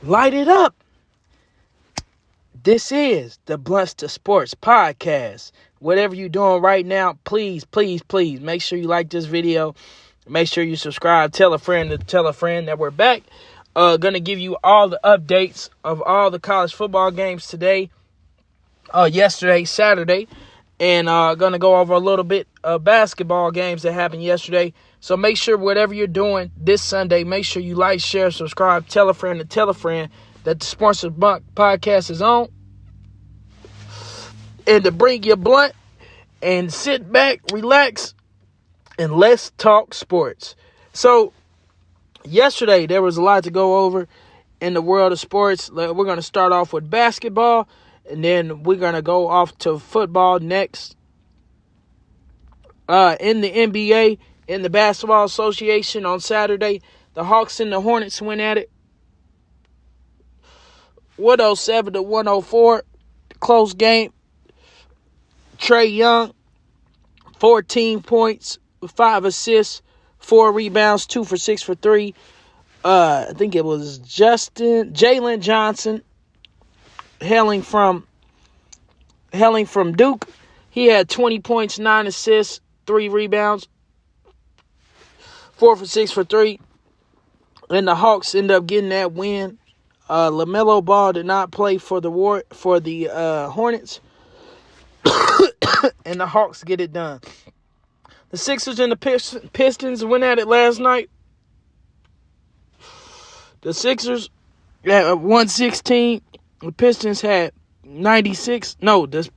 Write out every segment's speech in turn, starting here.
Light it up. This is the Blunts to Sports podcast. Whatever you're doing right now, please make sure you like this video. Make sure you subscribe. Tell a friend that we're back. Gonna give you all the updates of all the college football games today, yesterday, Saturday, and gonna go over a little bit of basketball games that happened yesterday. So make sure whatever you're doing this Sunday, make sure you like, share, subscribe, tell a friend that the Sports to Blunt podcast is on. And to bring your blunt and sit back, relax, and let's talk sports. So yesterday there was a lot to go over in the world of sports. We're going to start off with basketball, and then we're going to go off to football next. In the NBA, in the Basketball Association on Saturday, the Hawks and the Hornets went at it. 107-104, close game. Trae Young, 14 points, 5 assists, 4 rebounds, 2 for 6 for 3. I think it was Jalen Johnson, hailing from Duke. He had 20 points, 9 assists, 3 rebounds, 4 for 6 for 3. And the Hawks end up getting that win. LaMelo Ball did not play for the Hornets. And the Hawks get it done. The Sixers and the Pistons went at it last night. The Sixers had 116. The Pistons had 96. No, the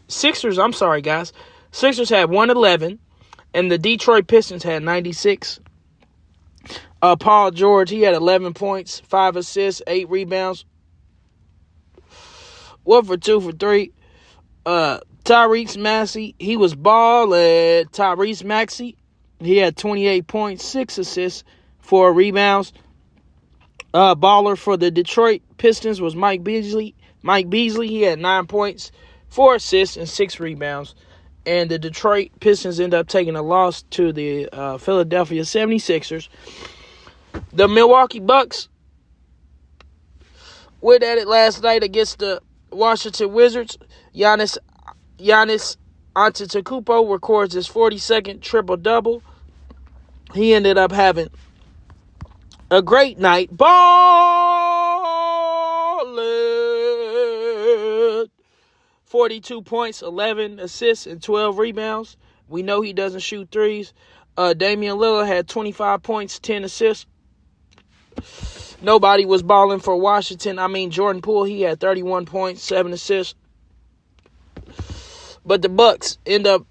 Sixers, I'm sorry, guys. Sixers had 111. And the Detroit Pistons had 96. Paul George, he had 11 points, 5 assists, 8 rebounds. 1 for 2 for 3. Tyrese Maxey, he was balling. Tyrese Maxey, he had 28 points, 6 assists, 4 rebounds. Baller for the Detroit Pistons was Mike Beasley. He had 9 points, 4 assists, and 6 rebounds. And the Detroit Pistons end up taking a loss to the Philadelphia 76ers. The Milwaukee Bucks went at it last night against the Washington Wizards. Giannis Antetokounmpo records his 42nd triple-double. He ended up having a great night. Ballin'. 42 points, 11 assists, and 12 rebounds. We know he doesn't shoot threes. Damian Lillard had 25 points, 10 assists. Nobody was balling for Washington. Jordan Poole, he had 31 points, 7 assists. But the Bucks end up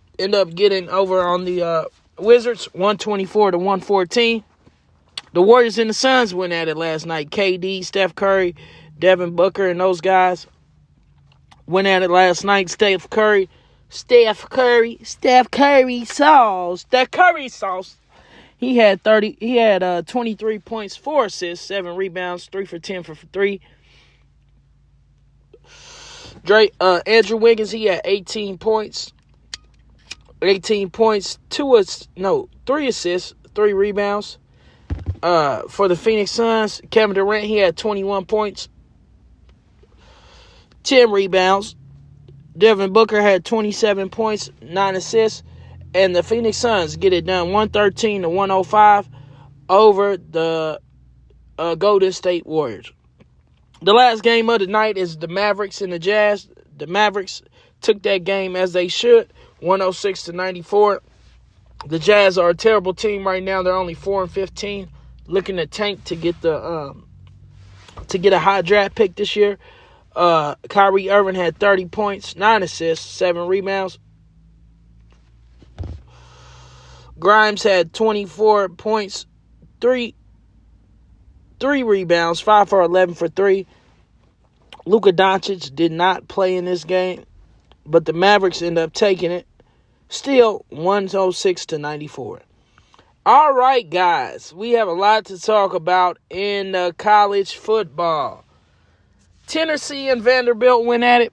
getting over on the Wizards, 124-114. The Warriors and the Suns went at it last night. KD, Steph Curry, Devin Booker, and those guys went at it last night. Steph Curry sauce. He had 23 points, 4 assists, 7 rebounds, 3 for 10 for 3. Andrew Wiggins, he had 18 points. 3 assists, 3 rebounds. For the Phoenix Suns, Kevin Durant, he had 21 points, 10 rebounds. Devin Booker had 27 points, 9 assists. And the Phoenix Suns get it done 113-105 over the Golden State Warriors. The last game of the night is the Mavericks and the Jazz. The Mavericks took that game as they should, 106-94. The Jazz are a terrible team right now. They're only 4-15, looking to tank to get a high draft pick this year. Kyrie Irving had 30 points, 9 assists, 7 rebounds. Grimes had 24 points, 3 rebounds, 5 for 11 for 3. Luka Doncic did not play in this game, but the Mavericks end up taking it. Still 106-94. All right, guys, we have a lot to talk about in college football. Tennessee and Vanderbilt went at it.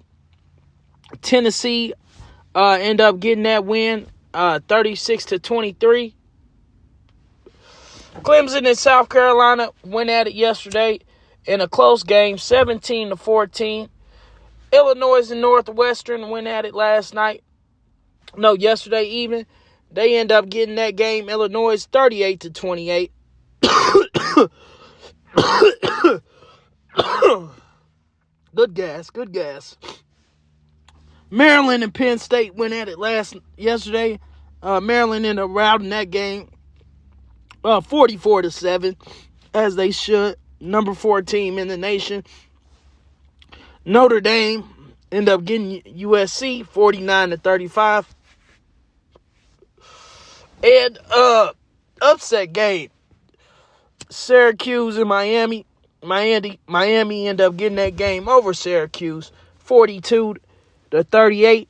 Tennessee end up getting that win, 36-23. Clemson and South Carolina went at it yesterday. in a close game, 17-14. Illinois and Northwestern went at it yesterday evening. They end up getting that game, Illinois 38-28. Good gas. Maryland and Penn State went at it yesterday. Maryland ended up routing that game 44-7, as they should. Number 4 team in the nation. Notre Dame ended up getting USC 49-35. And upset game, Syracuse and Miami. Miami ended up getting that game over Syracuse 42-38.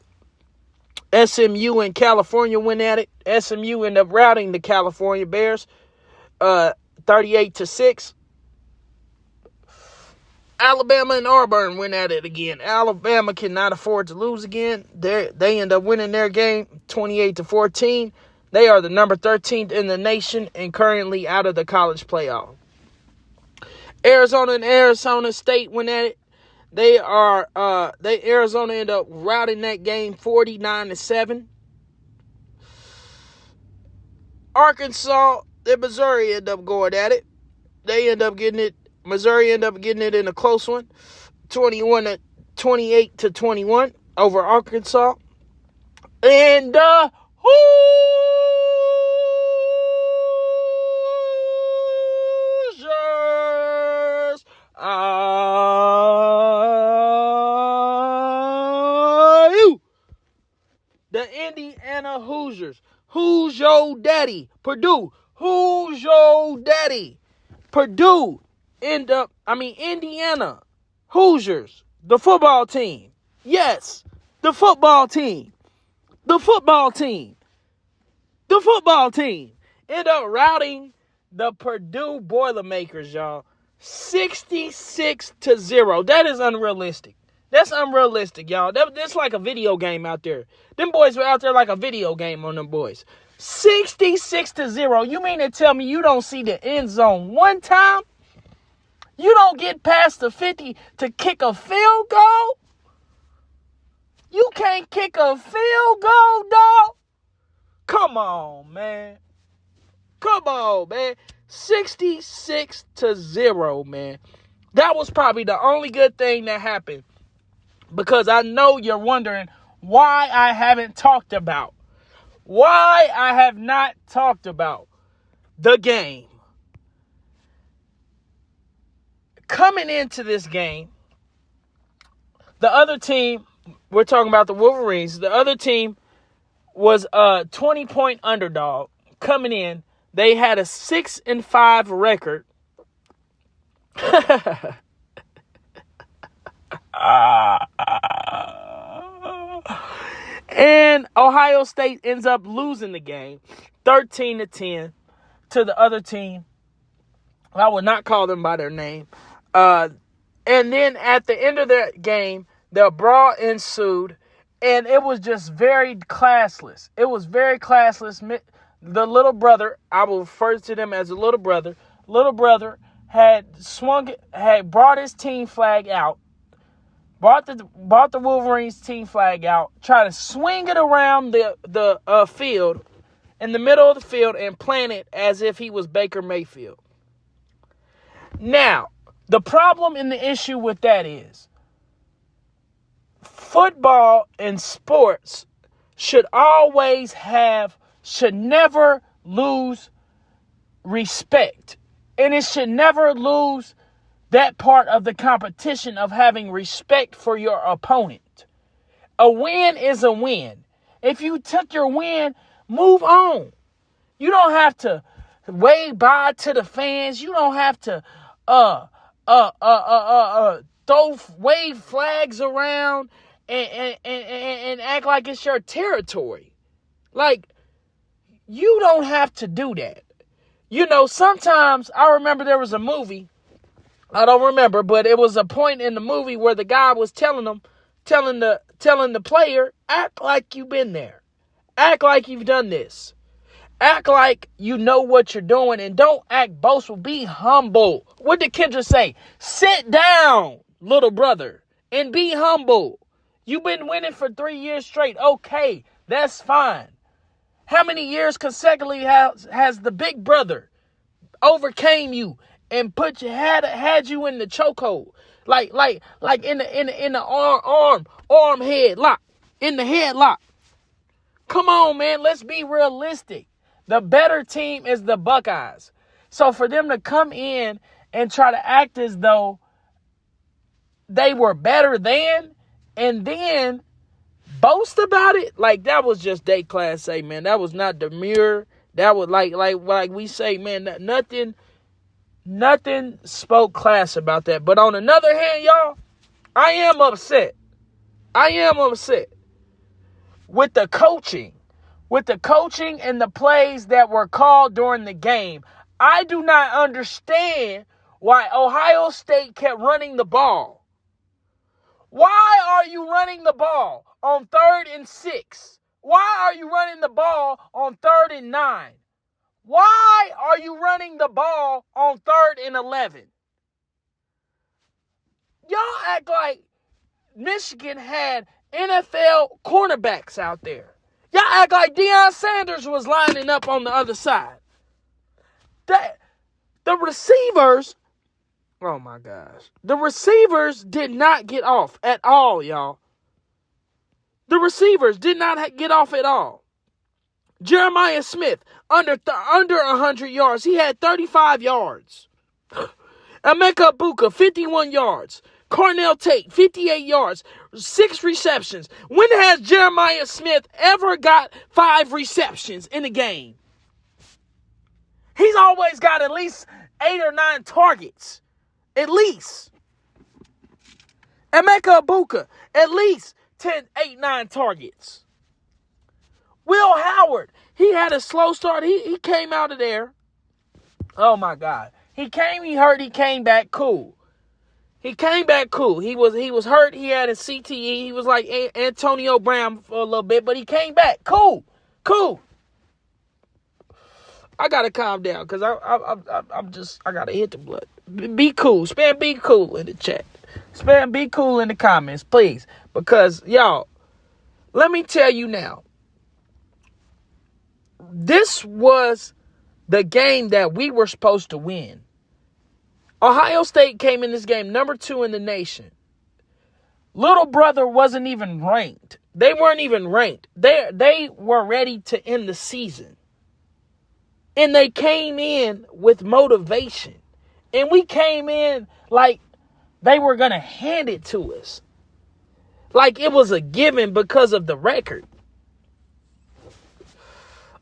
SMU and California went at it. SMU ended up routing the California Bears 38-6. Alabama and Auburn went at it again. Alabama cannot afford to lose again. They end up winning their game 28-14. They are the number 13th in the nation and currently out of the college playoff. Arizona and Arizona State went at it. Arizona ended up routing that game 49-7. Arkansas and Missouri ended up going at it. Missouri ended up getting it in a close one, 28-21 over Arkansas. And Hoosiers, the Indiana Hoosiers. Who's your daddy? Purdue. Who's your daddy? Purdue. Indiana Hoosiers, the football team. Yes, the football team. The football team end up routing the Purdue Boilermakers, y'all. 66-0. That is unrealistic. That's unrealistic, y'all. That's like a video game out there. Them boys were out there like a video game on them boys. 66-0. You mean to tell me you don't see the end zone one time? You don't get past the 50 to kick a field goal? You can't kick a field goal, dog? Come on, man. 66-0, man. That was probably the only good thing that happened. Because I know you're wondering why I have not talked about the game. Coming into this game, the other team, we're talking about the Wolverines, the other team was a 20-point underdog. Coming in, they had a 6-5 record. And Ohio State ends up losing the game 13-10 to the other team. I would not call them by their name. And then at the end of the game, the brawl ensued, and it was just very classless. It was very classless. The little brother, I will refer to them as a little brother. Little brother had brought his team flag out, brought the Wolverines team flag out, tried to swing it around the field, in the middle of the field, and plant it as if he was Baker Mayfield. Now, the problem and the issue with that is football and sports should never lose respect. And it should never lose that part of the competition of having respect for your opponent. A win is a win. If you took your win, move on. You don't have to wave bye to the fans. You don't have to wave flags around and act like it's your territory. Like, you don't have to do that. You know, sometimes I remember there was a movie. I don't remember, but it was a point in the movie where the guy was telling the player, act like you've been there. Act like you've done this. Act like you know what you're doing and don't act boastful. Be humble. What did Kendra say? Sit down, little brother, and be humble. You've been winning for 3 years straight. Okay, that's fine. How many years consecutively has the big brother overcame you and had you in the chokehold? Like in the arm headlock. In the headlock. Come on, man. Let's be realistic. The better team is the Buckeyes. So for them to come in and try to act as though they were better than, and then boast about it, like that was just day class A, man. That was not demure. That was like we say, man, nothing spoke class about that. But on another hand, y'all, I am upset. With the coaching and the plays that were called during the game. I do not understand why Ohio State kept running the ball. Why are you running the ball on 3rd and 6? Why are you running the ball on 3rd and 9? Why are you running the ball on 3rd and 11? Y'all act like Michigan had NFL cornerbacks out there. Y'all act like Deion Sanders was lining up on the other side. The receivers, oh my gosh. The receivers did not get off at all, y'all. The receivers did not get off at all. Jeremiah Smith, under 100 yards. He had 35 yards. Emeka Buka, 51 yards. Cornell Tate, 58 yards, 6 receptions. When has Jeremiah Smith ever got 5 receptions in a game? He's always got at least 8 or 9 targets. At least. Emeka Buka, at least 8, 9 targets. Will Howard, he had a slow start. He came out of there. Oh, my God. He hurt, he came back cool. He came back cool. He was hurt. He had a CTE. He was like Antonio Brown for a little bit, but he came back. Cool. I gotta calm down because I gotta hit the blood. Be cool. Spam be cool in the chat. Spam be cool in the comments, please. Because y'all, let me tell you now. This was the game that we were supposed to win. Ohio State came in this game number 2 in the nation. Little brother wasn't even ranked. They weren't even ranked. They were ready to end the season. And they came in with motivation. And we came in like they were going to hand it to us. Like it was a given because of the record.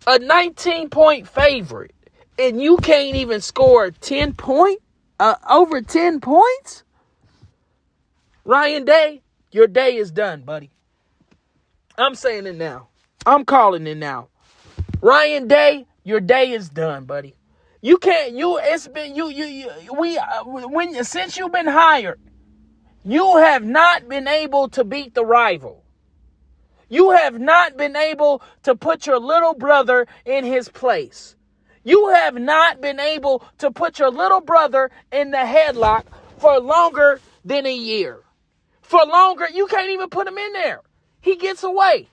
A 19-point favorite. And you can't even score 10 points? Over 10 points? Ryan Day, your day is done, buddy. I'm saying it now. I'm calling it now. Ryan Day, your day is done, buddy. You can't, since you've been hired, you have not been able to beat the rival. You have not been able to put your little brother in his place. You have not been able to put your little brother in the headlock for longer than a year. For longer, you can't even put him in there. He gets away.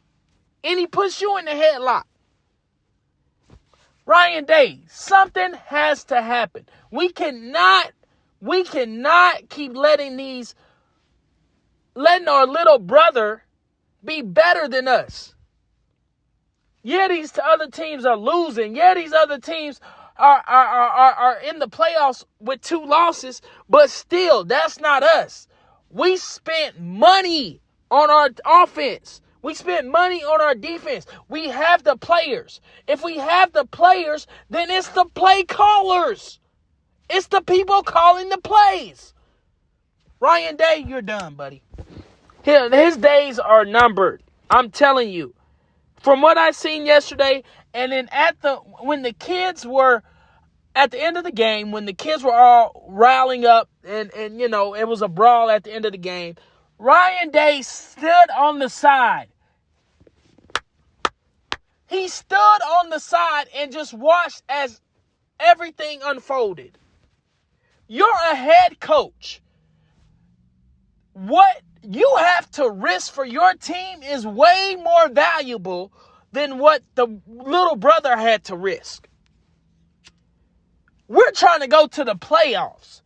And he puts you in the headlock. Ryan Day, something has to happen. We cannot keep letting our little brother be better than us. Yeah, these other teams are losing. Yeah, these other teams are in the playoffs with 2 losses, but still, that's not us. We spent money on our offense. We spent money on our defense. We have the players. If we have the players, then it's the play callers. It's the people calling the plays. Ryan Day, you're done, buddy. His days are numbered. I'm telling you. From what I seen yesterday, and then when the kids were at the end of the game, when the kids were all riling up and it was a brawl at the end of the game, Ryan Day stood on the side. He stood on the side and just watched as everything unfolded. You're a head coach. What you have to risk for your team is way more valuable than what the little brother had to risk. We're trying to go to the playoffs.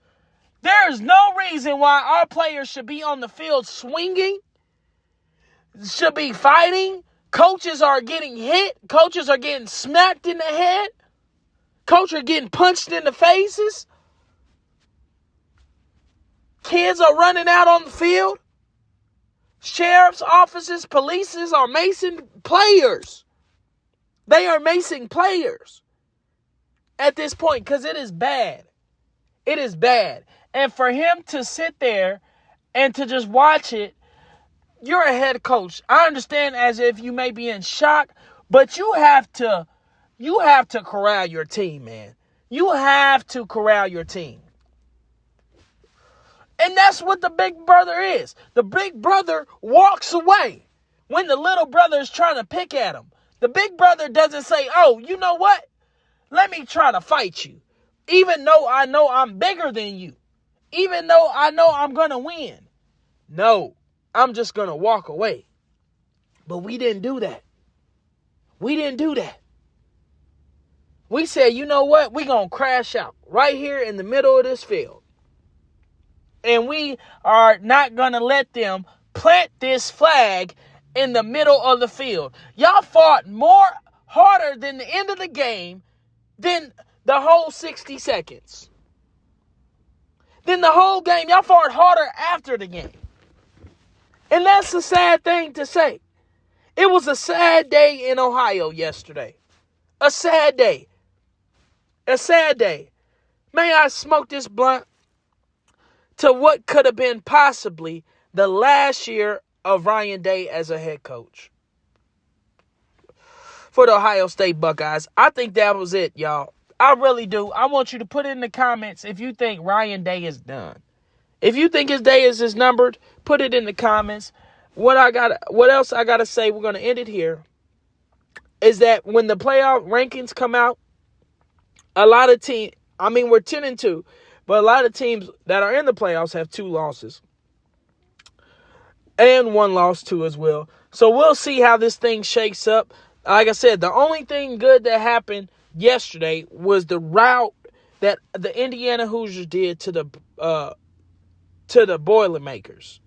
There's no reason why our players should be on the field swinging, should be fighting. Coaches are getting hit. Coaches are getting smacked in the head. Coaches are getting punched in the faces. Kids are running out on the field. Sheriff's offices, polices are macing players. They are macing players at this point because it is bad. It is bad. And for him to sit there and to just watch it, you're a head coach. I understand as if you may be in shock, but you have to corral your team, man. You have to corral your team. And that's what the big brother is. The big brother walks away when the little brother is trying to pick at him. The big brother doesn't say, oh, you know what? Let me try to fight you. Even though I know I'm bigger than you. Even though I know I'm going to win. No, I'm just going to walk away. But we didn't do that. We didn't do that. We said, you know what? We're going to crash out right here in the middle of this field. And we are not going to let them plant this flag in the middle of the field. Y'all fought harder than the end of the game than the whole 60 seconds. Then the whole game, y'all fought harder after the game. And that's a sad thing to say. It was a sad day in Ohio yesterday. A sad day. A sad day. May I smoke this blunt to what could have been possibly the last year of Ryan Day as a head coach for the Ohio State Buckeyes. I think that was it, y'all. I really do. I want you to put in the comments if you think Ryan Day is done. If you think his day is numbered, put it in the comments. What else I gotta say, we're gonna end it here, is that when the playoff rankings come out, a lot of teams, we're 10-2, but a lot of teams that are in the playoffs have 2 losses. And 1 loss too as well. So we'll see how this thing shakes up. Like I said, the only thing good that happened yesterday was the route that the Indiana Hoosiers did to the Boilermakers.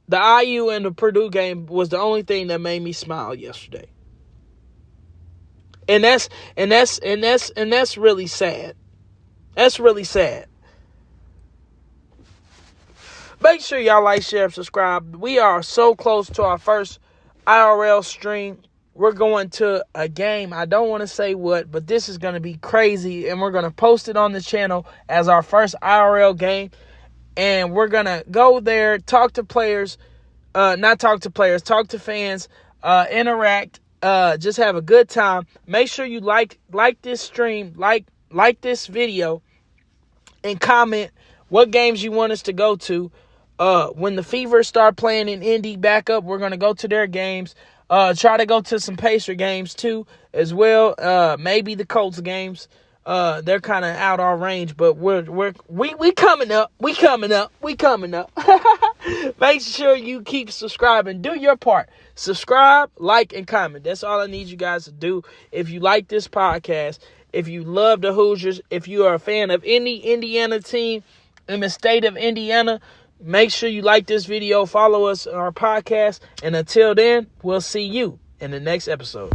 The IU and the Purdue game was the only thing that made me smile yesterday. And that's really sad. That's really sad. Make sure y'all like, share, and subscribe. We are so close to our first IRL stream. We're going to a game. I don't want to say what, but this is going to be crazy. And we're going to post it on the channel as our first IRL game. And we're going to go there, talk to players, talk to fans, interact, just have a good time. Make sure you like this stream, like this video, and comment what games you want us to go to. When the Fever start playing in Indy back up, we're going to go to their games. Try to go to some Pacer games too as well. Maybe the Colts games. They're kind of out our range, but we coming up. We coming up. Make sure you keep subscribing. Do your part. Subscribe, like, and comment. That's all I need you guys to do. If you like this podcast, if you love the Hoosiers, if you are a fan of any Indiana team in the state of Indiana, make sure you like this video, follow us on our podcast, and until then, we'll see you in the next episode.